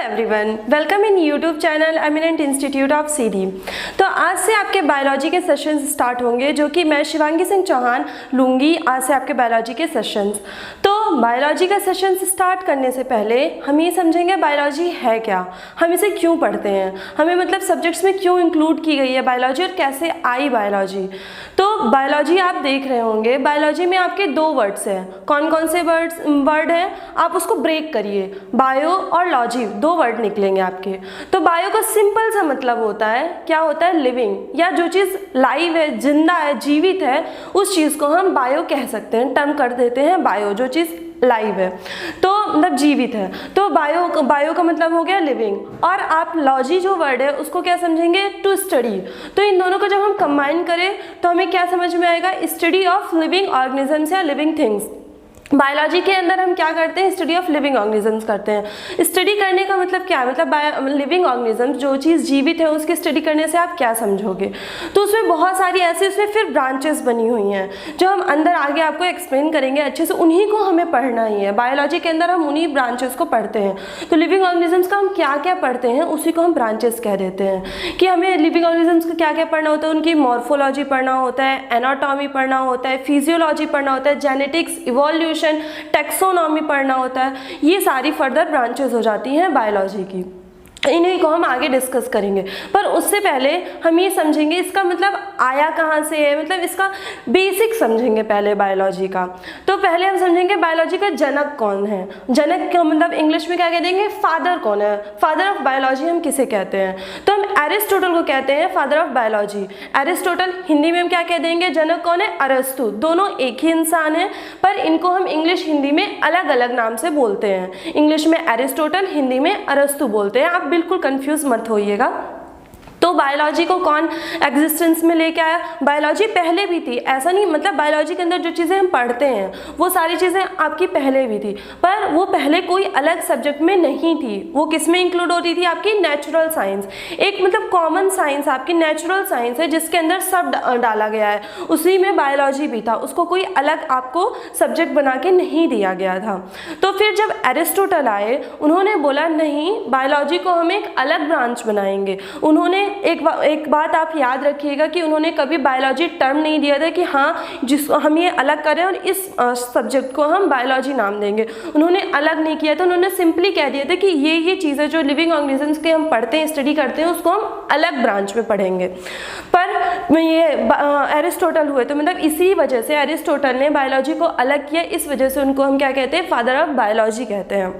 Everyone, welcome in YouTube channel eminent institute of CD. तो आज से आपके बायोलॉजी के सेशंस स्टार्ट होंगे, जो कि मैं शिवांगी सिंह चौहान लूँगी आज से आपके बायोलॉजी के सेशंस। तो बायोलॉजी का सेशंस स्टार्ट करने से पहले हम ये समझेंगे बायोलॉजी है क्या, हम इसे क्यों पढ़ते हैं, हमें मतलब सब्जेक्ट्स में क्यों इंक्लूड की गई है बायोलॉजी और कैसे आई बायोलॉजी। तो बायोलॉजी आप देख रहे होंगे, बायोलॉजी में आपके दो वर्ड्स हैं। कौन कौन से वर्ड हैं, आप उसको ब्रेक करिए। बायो और लॉजी दो वर्ड निकलेंगे आपके। तो बायो का सिंपल सा मतलब होता है, क्या होता है, लिविंग, या जो चीज़ लाइव है, जिंदा है, जीवित है, उस चीज़ को हम बायो कह सकते हैं, टर्म कर देते हैं बायो, जो चीज़ लाइव है तो मतलब जीवित है। तो बायो का मतलब हो गया लिविंग। और आप लॉजी जो वर्ड है उसको क्या समझेंगे, टू स्टडी। तो इन दोनों को जब हम कंबाइन करें तो हमें क्या समझ में आएगा, स्टडी ऑफ लिविंग ऑर्गेनिजम्स या लिविंग थिंग्स। बायोलॉजी के अंदर हम क्या करते हैं, स्टडी ऑफ लिविंग ऑर्गेनिजम्स करते हैं। स्टडी करने का मतलब क्या है, मतलब लिविंग ऑर्गेनिजम्स, जो चीज़ जीवित है, उसकी स्टडी करने से आप क्या समझोगे। तो उसमें बहुत सारी ऐसी उसमें फिर ब्रांचेस बनी हुई हैं जो हम अंदर आगे आपको एक्सप्लेन करेंगे अच्छे से, उन्हीं को हमें पढ़ना ही है। बायोलॉजी के अंदर हम उन्हीं ब्रांचेस को पढ़ते हैं। तो लिविंग ऑर्गेनिजम्स का हम क्या क्या पढ़ते हैं उसी को हम ब्रांचेस कह देते हैं, कि हमें लिविंग ऑर्गेनिजम्स का क्या क्या पढ़ना होता है। उनकी मॉर्फोलॉजी पढ़ना होता है, एनाटॉमी पढ़ना होता है, फिजियोलॉजी पढ़ना होता है, जेनेटिक्स, इवोल्यूशन, टैक्सोनॉमी पढ़ना होता है। ये सारी फर्दर ब्रांचेस हो जाती हैं बायोलॉजी की, इन्हीं को हम आगे डिस्कस करेंगे। पर उससे पहले हम ये समझेंगे इसका मतलब आया कहाँ से है, मतलब इसका बेसिक समझेंगे पहले बायोलॉजी का। तो पहले हम समझेंगे बायोलॉजी का जनक कौन है। जनक का मतलब इंग्लिश में क्या कह देंगे, फादर कौन है, फादर ऑफ बायोलॉजी हम किसे कहते हैं। तो हम एरिस्टोटल को कहते हैं father of biology. Aristotle Hindi में हम क्या कह देंगे, जनक कौन है, अरस्तु। दोनों एक ही इंसान है, पर इनको हम इंग्लिश हिंदी में अलग अलग नाम से बोलते हैं। इंग्लिश में एरिस्टोटल, हिंदी में अरस्तु बोलते हैं। आप बिल्कुल कंफ्यूज मत होइएगा। तो बायोलॉजी को कौन एग्जिस्टेंस में लेके आया, बायोलॉजी पहले भी थी, ऐसा नहीं, मतलब बायोलॉजी के अंदर जो चीज़ें हम पढ़ते हैं वो सारी चीज़ें आपकी पहले भी थी, पर वो पहले कोई अलग सब्जेक्ट में नहीं थी। वो किस में इंक्लूड होती थी, आपकी नेचुरल साइंस, एक मतलब कॉमन साइंस, आपकी नेचुरल साइंस है जिसके अंदर सब डाला गया है, उसी में बायोलॉजी भी था। उसको कोई अलग आपको सब्जेक्ट बना के नहीं दिया गया था। तो फिर जब एरिस्टोटल आए, उन्होंने बोला नहीं, बायोलॉजी को हम एक अलग ब्रांच बनाएंगे। उन्होंने एक बात आप याद रखिएगा कि उन्होंने कभी बायोलॉजी टर्म नहीं दिया था कि हाँ जिसको हम ये अलग करें और इस सब्जेक्ट को हम बायोलॉजी नाम देंगे। उन्होंने अलग नहीं किया था, उन्होंने सिंपली कह दिया था कि ये चीज़ें जो लिविंग ऑर्गेनिजम्स के हम पढ़ते हैं, स्टडी करते हैं, उसको हम अलग ब्रांच में पढ़ेंगे। पर ये एरिस्टोटल हुए, तो मतलब इसी वजह से एरिस्टोटल ने बायोलॉजी को अलग किया, इस वजह से उनको हम क्या कहते हैं, फादर ऑफ बायोलॉजी कहते हैं।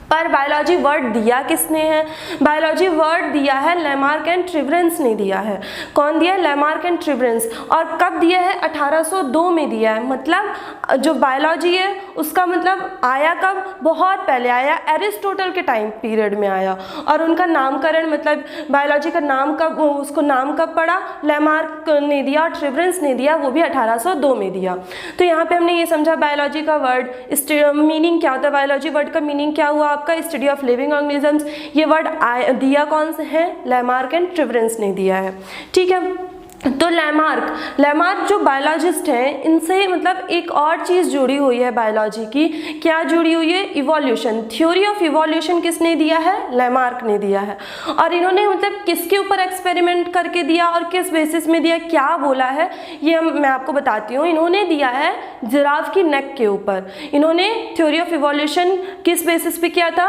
पर बायोलॉजी वर्ड दिया किसने है, बायोलॉजी वर्ड दिया है लेमार्क एंड ट्रिवरेंस ने दिया है। कौन दिया है, लेमार्क एंड ट्रिवरेंस। और कब दिया है, 1802 में दिया है। मतलब जो बायोलॉजी है उसका मतलब आया कब, बहुत पहले आया, एरिस्टोटल के टाइम पीरियड में आया। और उनका नामकरण, मतलब बायोलॉजी का नाम कब, उसको नाम कब पड़ा, लेमार्क ने दिया और ट्रिवरेंस ने दिया, वो भी 1802 में दिया। तो यहाँ पे हमने ये समझा बायोलॉजी का वर्ड मीनिंग क्या होता है, बायोलॉजी वर्ड का मीनिंग क्या हुआ आपका, स्टडी ऑफ लिविंग ऑर्गेनिजम्स। ये वर्ड दिया कौन से है, लेमार्क एंड ट्रिवरेंस ने दिया है, ठीक है। तो लेमार्क जो बायोलॉजिस्ट हैं, इनसे मतलब एक और चीज़ जुड़ी हुई है बायोलॉजी की। क्या जुड़ी हुई है, इवोल्यूशन, थ्योरी ऑफ इवोल्यूशन किसने दिया है, लेमार्क ने दिया है। और इन्होंने मतलब किसके ऊपर एक्सपेरिमेंट करके दिया और किस बेसिस में दिया, क्या बोला है, ये मैं आपको बताती हूँ। इन्होंने दिया है जिराफ की नेक के ऊपर। इन्होंने थ्योरी ऑफ इवोल्यूशन किस बेसिस पे किया था,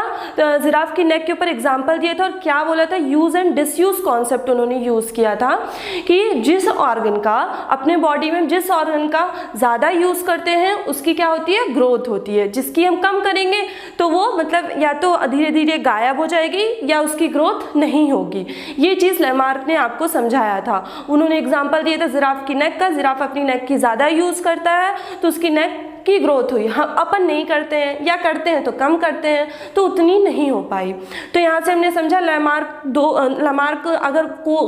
जिराफ की नेक के ऊपर एग्जाम्पल दिया था और क्या बोला था, यूज एंड डिसयूज कॉन्सेप्ट उन्होंने यूज़ किया था कि जिस ऑर्गन का अपने बॉडी में, जिस ऑर्गन का ज़्यादा यूज़ करते हैं उसकी क्या होती है, ग्रोथ होती है। जिसकी हम कम करेंगे तो वो मतलब या तो धीरे धीरे गायब हो जाएगी या उसकी ग्रोथ नहीं होगी। ये चीज़ लेमार्क ने आपको समझाया था। उन्होंने एग्जाम्पल दिया था जिराफ की नेक का, जिराफ अपनी नेक की ज़्यादा यूज़ करता है तो उसकी नेक की ग्रोथ हुई, हम अपन नहीं करते हैं या करते हैं तो कम करते हैं तो उतनी नहीं हो पाई। तो यहाँ से हमने समझा लेमार्क अगर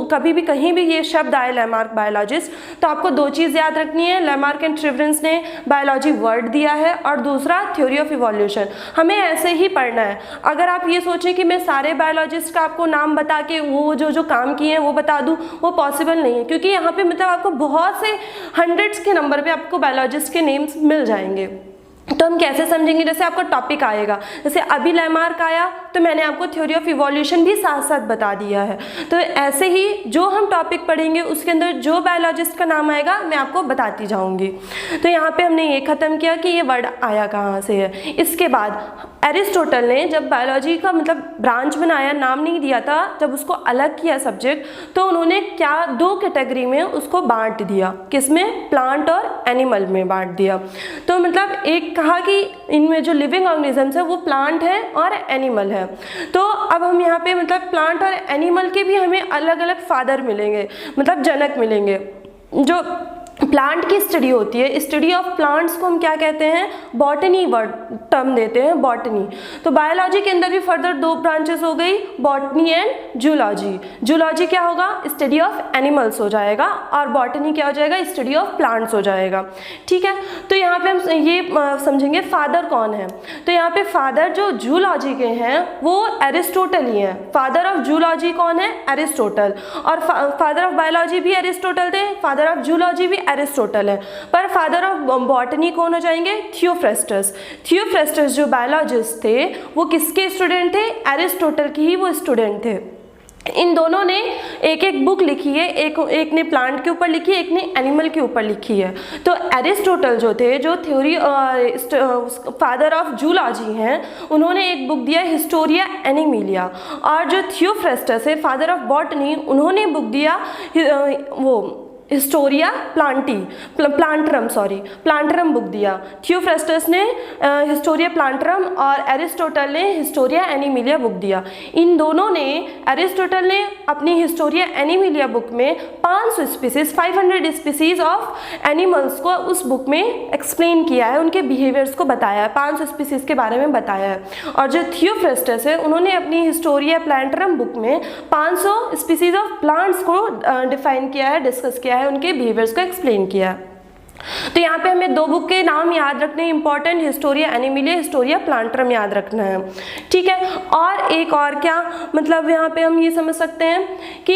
कभी भी कहीं भी ये शब्द आए लेमार्क बायोलॉजिस्ट, तो आपको दो चीज़ याद रखनी है, लेमार्क एंड ट्रिवरेंस ने बायोलॉजी वर्ड दिया है और दूसरा थ्योरी ऑफ इवोल्यूशन। हमें ऐसे ही पढ़ना है। अगर आप ये सोचें कि मैं सारे बायोलॉजिस्ट का आपको नाम बता के वो जो काम किए हैं वो बता दूँ, वो पॉसिबल नहीं है, क्योंकि यहाँ पे मतलब आपको बहुत से हंड्रेड्स के नंबर पे आपको बायोलॉजिस्ट के नेम्स मिल जाएंगे। तो हम कैसे समझेंगे, जैसे आपका टॉपिक आएगा, जैसे अभी लेमार्क आया तो मैंने आपको थ्योरी ऑफ इवोल्यूशन भी साथ साथ बता दिया है। तो ऐसे ही जो हम टॉपिक पढ़ेंगे उसके अंदर जो बायोलॉजिस्ट का नाम आएगा मैं आपको बताती जाऊंगी। तो यहाँ पे हमने ये ख़त्म किया कि ये वर्ड आया कहाँ से है। इसके बाद एरिस्टोटल ने जब बायोलॉजी का मतलब ब्रांच बनाया, नाम नहीं दिया था, जब उसको अलग किया सब्जेक्ट, तो उन्होंने क्या 2 कैटेगरी में उसको बांट दिया, किसमें, प्लांट और एनिमल में बांट दिया। तो मतलब एक कहा कि इनमें जो लिविंग ऑर्गेनिजम्स है वो प्लांट है और एनिमल है। तो अब हम यहाँ पे मतलब प्लांट और एनिमल के भी हमें अलग अलग फादर मिलेंगे, मतलब जनक मिलेंगे। जो प्लांट की स्टडी होती है, स्टडी ऑफ प्लांट्स को हम क्या कहते हैं, बॉटनी वर्ड टर्म देते हैं, बॉटनी। तो बायोलॉजी के अंदर भी फर्दर 2 ब्रांचेस हो गई, बॉटनी एंड जूलॉजी। जूलॉजी क्या होगा, स्टडी ऑफ एनिमल्स हो जाएगा, और बॉटनी क्या हो जाएगा, स्टडी ऑफ प्लांट्स हो जाएगा। ठीक है, तो यहाँ पे हम ये समझेंगे फादर कौन है। तो यहाँ पे फादर जो जूलॉजी के हैं वो एरिस्टोटल ही हैं। फादर ऑफ जूलॉजी कौन है, एरिस्टोटल। और फादर ऑफ बायोलॉजी भी एरिस्टोटल थे, फादर ऑफ जूलॉजी भी एरिस्टोटल है। पर फादर ऑफ बॉटनी कौन हो जाएंगे, थियोफ्रेस्टस। थियोफ्रेस्टस जो बायोलॉजिस्ट थे वो किसके स्टूडेंट थे, एरिस्टोटल की ही वो स्टूडेंट थे। इन दोनों ने एक एक बुक लिखी है, एक ने प्लांट के ऊपर लिखी है, एक ने एनिमल के ऊपर लिखी है। तो एरिस्टोटल जो थे, जो थ्योरी फादर ऑफ जूलॉजी हैं, उन्होंने एक बुक दिया हिस्टोरिया एनिमिलिया। और जो थियोफ्रेस्टस है, फादर ऑफ बॉटनी, उन्होंने बुक दिया वो हिस्टोरिया प्लांटरम बुक दिया। थियोफ्रेस्टस ने हिस्टोरिया प्लांटरम और एरिस्टोटल ने हिस्टोरिया एनिमिलिया बुक दिया। इन दोनों ने, एरिस्टोटल ने अपनी हिस्टोरिया एनिमिलिया बुक में 500 स्पीसीज 500 स्पीसीज ऑफ एनिमल्स को उस बुक में एक्सप्लेन किया है, उनके बिहेवियर्स को बताया है, 500 स्पीसीज के बारे में बताया है। और जो थियोफ्रेस्टस है उन्होंने अपनी हिस्टोरिया प्लांटरम बुक में 500 स्पीसीज ऑफ प्लांट्स को डिफाइन किया है, डिस्कस किया है, उनके बिहेवियर्स को एक्सप्लेन किया। तो यहाँ पे हमें 2 बुक के नाम याद रखने हैं इंपॉर्टेंट, हिस्टोरिया एनिमिलिया, हिस्टोरिया प्लांटरम याद रखना है। ठीक है, और एक और क्या मतलब यहाँ पे हम ये समझ सकते हैं कि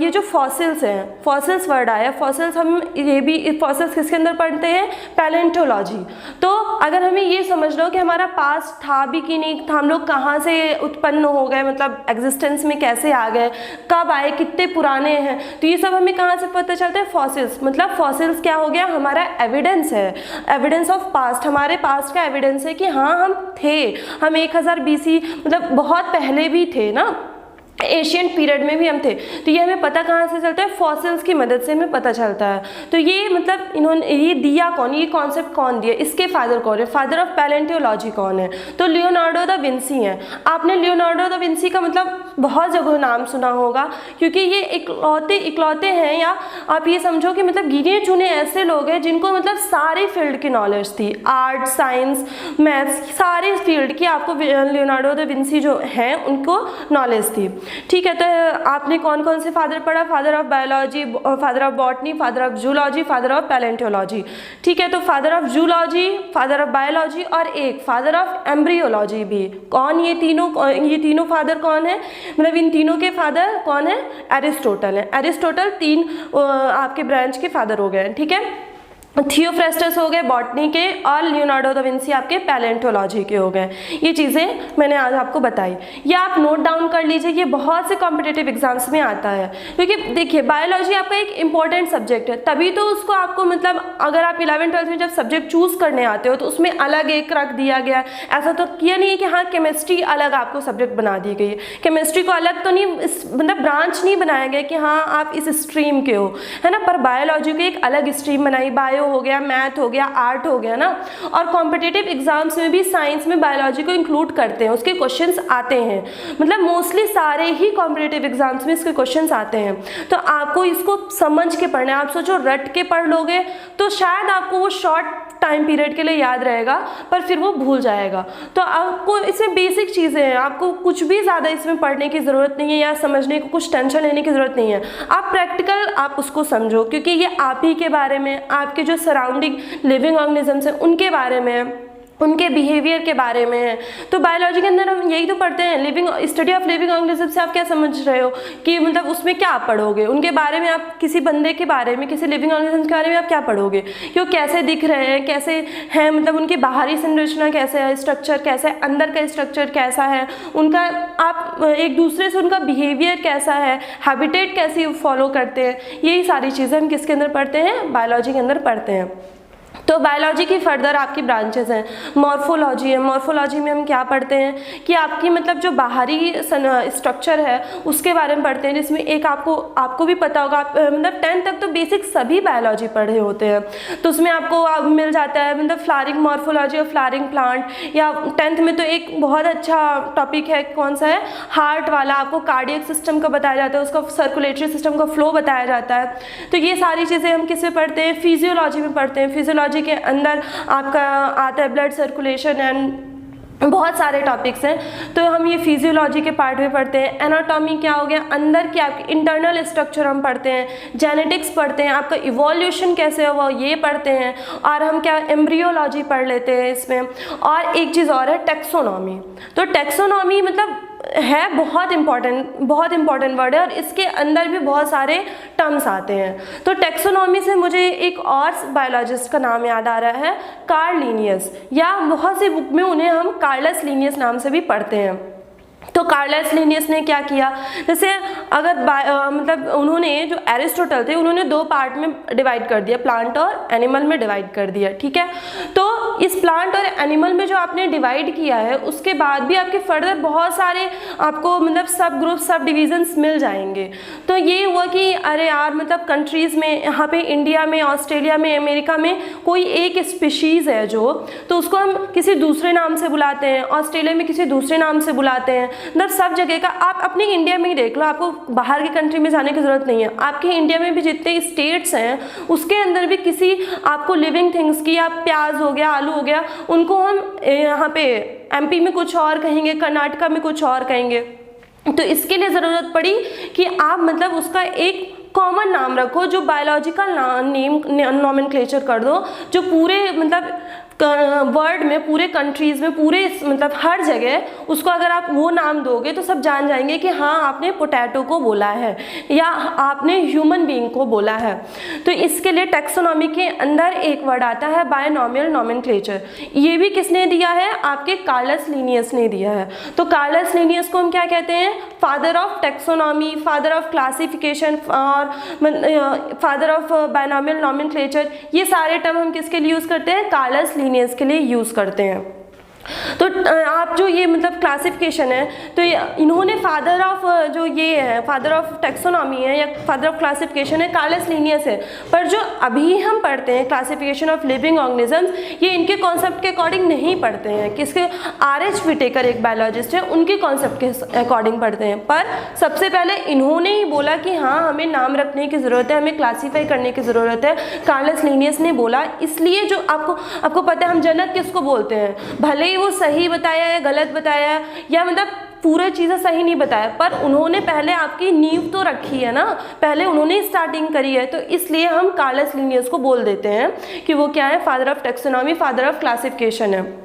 ये जो फॉसिल्स हैं, फॉसिल्स वर्ड आया, फॉसिल्स हम ये भी फॉसिल्स किसके अंदर पढ़ते हैं, पैलेंटोलॉजी। तो अगर हमें ये समझ लो कि हमारा पास्ट था भी कि नहीं था, हम लोग कहाँ से उत्पन्न हो गए, मतलब एग्जिस्टेंस में कैसे आ गए, कब आए, कितने पुराने हैं, तो ये सब हमें कहाँ से पता चलता है, फॉसिल्स। मतलब फॉसिल्स क्या हो गया, हमारा एविडेंस है, एविडेंस ऑफ पास्ट, हमारे पास्ट का एविडेंस है कि हाँ हम थे, हम 1000 BC मतलब बहुत पहले भी थे ना, एशियन पीरियड में भी हम थे। तो ये हमें पता कहाँ से चलता है, फॉसिल्स की मदद से हमें पता चलता है। तो ये मतलब इन्होंने ये दिया कौन, ये कॉन्सेप्ट कौन दिया, इसके फादर कौन है, फादर ऑफ पैलेंटियोलॉजी कौन है, तो लियोनार्डो दा विंसी हैं। आपने लियोनार्डो दा विंसी का मतलब बहुत जगह नाम सुना होगा, क्योंकि ये इकलौते हैं, या आप ये समझो कि मतलब गिने चुने ऐसे लोग हैं जिनको मतलब सारे फील्ड की नॉलेज थी, आर्ट, साइंस, मैथ्स, सारे फील्ड की आपको लियोनार्डो दा विंसी जो हैं उनको नॉलेज थी। ठीक है, तो आपने कौन कौन से फादर पढ़ा, father of biology, father of botany, father of zoology, father of palaeontology. ठीक है, तो father of zoology, father of biology और एक फादर ऑफ एम्ब्रियोलॉजी भी। कौन ये तीनों फादर कौन है, मतलब इन तीनों के फादर कौन है, एरिस्टोटल है। एरिस्टोटल 3 आपके ब्रांच के फादर हो गए। ठीक है, थियोफ्रेस्टस हो गए बॉटनी के, और लियोनार्डो दा विंसी आपके पैलेंटोलॉजी के हो गए। ये चीज़ें मैंने आज आपको बताई, ये आप नोट डाउन कर लीजिए, ये बहुत से कॉम्पिटिटिव एग्जाम्स में आता है। क्योंकि देखिए बायोलॉजी आपका एक इंपॉर्टेंट सब्जेक्ट है, तभी तो उसको आपको मतलब अगर आप 11th-12th में जब सब्जेक्ट चूज़ करने आते हो तो उसमें अलग एक रख दिया गया। ऐसा तो किया नहीं है कि हाँ केमिस्ट्री अलग आपको सब्जेक्ट बना दी गई है, केमिस्ट्री को अलग तो नहीं, मतलब ब्रांच नहीं बनाया गया कि हाँ आप इस स्ट्रीम के हो, है ना। पर बायोलॉजी को एक अलग स्ट्रीम बनाई, बायो हो गया, मैथ हो गया, आर्ट हो गया ना। और कॉम्पिटिटिव एग्जाम्स में भी साइंस में बायोलॉजी को इंक्लूड करते हैं, उसके क्वेश्चंस आते हैं, मतलब मोस्टली सारे ही कॉम्पिटिटिव एग्जाम्स में इसके क्वेश्चंस आते हैं। तो आपको इसको समझ के पढ़ना है। आप सोचो रट के पढ़ लोगे तो शायद आपको वो शॉर्ट टाइम पीरियड के लिए याद रहेगा, पर फिर वो भूल जाएगा। तो आपको इसमें बेसिक चीज़ें हैं, आपको कुछ भी ज़्यादा इसमें पढ़ने की ज़रूरत नहीं है या समझने को कुछ टेंशन लेने की ज़रूरत नहीं है। आप प्रैक्टिकल आप उसको समझो, क्योंकि ये आप ही के बारे में, आपके जो सराउंडिंग लिविंग ऑर्गेनिजम्स हैं उनके बारे में है। उनके बिहेवियर के बारे में है। तो बायोलॉजी के अंदर हम यही तो पढ़ते हैं, living study of living organism से आप क्या समझ रहे हो कि मतलब उसमें क्या आप पढ़ोगे, उनके बारे में आप किसी बंदे के बारे में, किसी लिविंग ऑर्गेनिज्म के बारे में आप क्या पढ़ोगे कि वो कैसे दिख रहे हैं, कैसे हैं, मतलब उनकी बाहरी संरचना कैसे है, स्ट्रक्चर कैसा है, अंदर का स्ट्रक्चर कैसा है उनका, आप एक दूसरे से उनका बिहेवियर कैसा है, हैबिटेट कैसे फॉलो करते हैं, यही सारी चीज़ें हम किसके अंदर पढ़ते हैं, बायोलॉजी के अंदर पढ़ते हैं। तो बायोलॉजी की फर्दर आपकी ब्रांचेस हैं, मॉर्फोलॉजी है। मॉर्फोलॉजी में हम क्या पढ़ते हैं कि आपकी मतलब जो बाहरी स्ट्रक्चर है उसके बारे में पढ़ते हैं, जिसमें एक आपको भी पता होगा, आप मतलब 10th तक तो बेसिक सभी बायोलॉजी पढ़े होते हैं, तो उसमें आपको मिल जाता है मतलब फ्लावरिंग मॉर्फोलॉजी और फ्लावरिंग प्लांट, या 10th में तो एक बहुत अच्छा टॉपिक है, कौन सा है, हार्ट वाला, आपको कार्डियक सिस्टम का बताया जाता है, उसका सर्कुलेटरी सिस्टम का फ्लो बताया जाता है। तो ये सारी चीज़ें हम किस में पढ़ते हैं, फिजियोलॉजी में पढ़ते हैं। फिजियोलॉजी के अंदर आपका आता है ब्लड सर्कुलेशन एंड बहुत सारे टॉपिक्स हैं, तो हम ये फिजियोलॉजी के पार्ट में पढ़ते हैं। एनाटॉमी क्या हो गया, अंदर की आपकी इंटरनल स्ट्रक्चर हम पढ़ते हैं। जेनेटिक्स पढ़ते हैं, आपका इवोल्यूशन कैसे हुआ ये पढ़ते हैं, और हम क्या एम्ब्रियोलॉजी पढ़ लेते हैं इसमें। और एक चीज़ और है टेक्सोनॉमी। तो टेक्सोनॉमी मतलब है बहुत इंपॉर्टेंट वर्ड है, और इसके अंदर भी बहुत सारे टर्म्स आते हैं। तो टेक्सोनॉमी से मुझे एक और बायोलॉजिस्ट का नाम याद आ रहा है, कार्ल लिनियस, या बहुत सी बुक में उन्हें हम कार्लस लिनियस नाम से भी पढ़ते हैं। तो कार्लस लिनियस ने क्या किया, जैसे अगर मतलब उन्होंने जो एरिस्टोटल थे उन्होंने 2 पार्ट में डिवाइड कर दिया, प्लांट और एनिमल में डिवाइड कर दिया, ठीक है। तो इस प्लांट और एनिमल में जो आपने डिवाइड किया है उसके बाद भी आपके फर्दर बहुत सारे आपको मतलब सब ग्रुप सब डिविजन्स मिल जाएंगे। तो ये हुआ कि अरे यार मतलब कंट्रीज़ में, यहाँ पे इंडिया में, ऑस्ट्रेलिया में, अमेरिका में कोई एक स्पीशीज़ है जो, तो उसको हम किसी दूसरे नाम से बुलाते हैं, ऑस्ट्रेलिया में किसी दूसरे नाम से बुलाते हैं, मतलब सब जगह का। आप अपने इंडिया में ही देख लो, आपको बाहर की कंट्री में जाने की ज़रूरत नहीं है, आपके इंडिया में भी जितने स्टेट्स हैं उसके अंदर भी किसी आपको लिविंग थिंग्स की, या प्याज हो गया, आलू हो गया, उनको हम यहाँ पे एमपी में कुछ और कहेंगे, कर्नाटका में कुछ और कहेंगे। तो इसके लिए ज़रूरत पड़ी कि आप मतलब उसका एक कॉमन नाम रखो, जो बायोलॉजिकल नेम नॉमेनक्लेचर कर दो, जो पूरे मतलब वर्ल्ड में, पूरे कंट्रीज़ में, पूरे मतलब हर जगह उसको अगर आप वो नाम दोगे तो सब जान जाएंगे कि हाँ आपने पोटैटो को बोला है या आपने ह्यूमन बीइंग को बोला है। तो इसके लिए टैक्सोनॉमी के अंदर एक वर्ड आता है बायनॉमियल नॉमेनक्लेचर। ये भी किसने दिया है, आपके कार्लस लिनियस ने दिया है। तो कार्लस लिनियस को हम क्या कहते हैं, father of taxonomy, father of classification और फादर ऑफ बायनॉमियल नॉमेनक्लेचर। ये सारे टर्म हम किसके लिए यूज़ करते हैं, कार्लस लिनियस के लिए यूज़ करते हैं। तो आप जो ये मतलब क्लासिफिकेशन है, तो इन्होंने फादर ऑफ जो ये है, फादर ऑफ टैक्सोनॉमी है या फादर ऑफ क्लासिफिकेशन है, कार्लस लिनियस है। पर जो अभी हम पढ़ते हैं क्लासिफिकेशन ऑफ लिविंग ऑर्गेनिजम्स, ये इनके कॉन्सेप्ट के अकॉर्डिंग नहीं पढ़ते हैं। किसके, R.H. व्हिटेकर एक बायोलॉजिस्ट है, उनके कॉन्सेप्ट के अकॉर्डिंग पढ़ते हैं। पर सबसे पहले इन्होंने ही बोला कि हाँ हमें नाम रखने की ज़रूरत है, हमें क्लासीफाई करने की ज़रूरत है, कार्लस लिनियस ने बोला। इसलिए जो आपको पता है हम जनक किसको बोलते हैं, भले वो सही बताया या गलत बताया या मतलब पूरा चीज़ें सही नहीं बताया, पर उन्होंने पहले आपकी नींव तो रखी है ना, पहले उन्होंने स्टार्टिंग करी है, तो इसलिए हम कार्लस लिनियस को बोल देते हैं कि वो क्या है, father of taxonomy, father of classification है।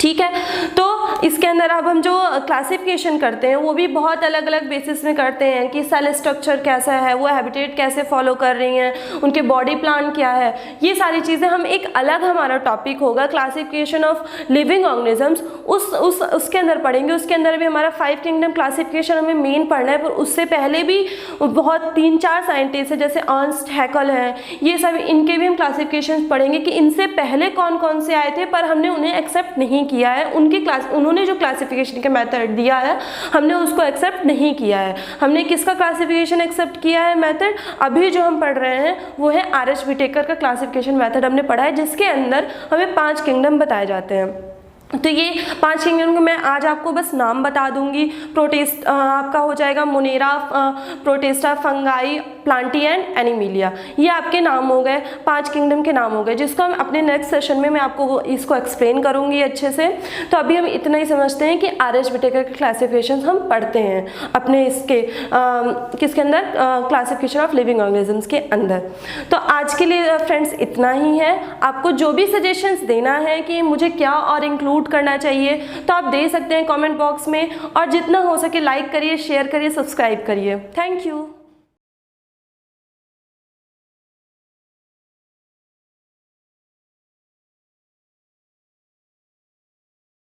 ठीक है, तो इसके अंदर अब हम जो क्लासिफिकेशन करते हैं वो भी बहुत अलग अलग बेसिस में करते हैं कि सेल स्ट्रक्चर कैसा है, वो हैबिटेट कैसे फॉलो कर रही हैं, उनके बॉडी प्लान क्या है, ये सारी चीज़ें हम एक अलग हमारा टॉपिक होगा क्लासिफिकेशन ऑफ लिविंग ऑर्गेनिजम्स, उसके अंदर पढ़ेंगे। उसके अंदर भी हमारा 5 किंगडम क्लासिफिकेशन हमें मेन पढ़ना है, पर उससे पहले भी बहुत 3-4 साइंटिस्ट हैं जैसे अर्नस्ट हैकेल हैं, ये सब, इनके भी हम क्लासिफिकेशन पढ़ेंगे कि इनसे पहले कौन कौन से आए थे पर हमने उन्हें एक्सेप्ट नहीं किया है, उन्होंने जो क्लासिफिकेशन के मेथड दिया है हमने उसको एक्सेप्ट नहीं किया है। हमने किसका क्लासिफिकेशन एक्सेप्ट किया है मेथड, अभी जो हम पढ़ रहे हैं वो है R.H. व्हिटेकर का क्लासिफिकेशन मेथड हमने पढ़ा है, जिसके अंदर हमें 5 किंगडम बताए जाते हैं। तो ये 5 किंगडम के मैं आज आपको बस नाम बता दूंगी। प्रोटेस्ट आपका हो जाएगा Monera, Protista, fungi, Plantae and Animalia. ये आपके नाम हो गए, 5 किंगडम के नाम हो गए, जिसको हम अपने नेक्स्ट सेशन में मैं आपको इसको एक्सप्लेन करूंगी अच्छे से। तो अभी हम इतना ही समझते हैं कि आर.एच. विटेकर के क्लासिफिकेशन हम पढ़ते हैं अपने इसके किसके अंदर, क्लासिफिकेशन ऑफ लिविंग ऑर्गेनिजम्स के अंदर। तो आज के लिए फ्रेंड्स इतना ही है। आपको जो भी सजेशंस देना है कि मुझे क्या और इंक्लूड करना चाहिए तो आप दे सकते हैं कमेंट बॉक्स में, और जितना हो सके लाइक करिए, शेयर करिए, सब्सक्राइब करिए। Thank you.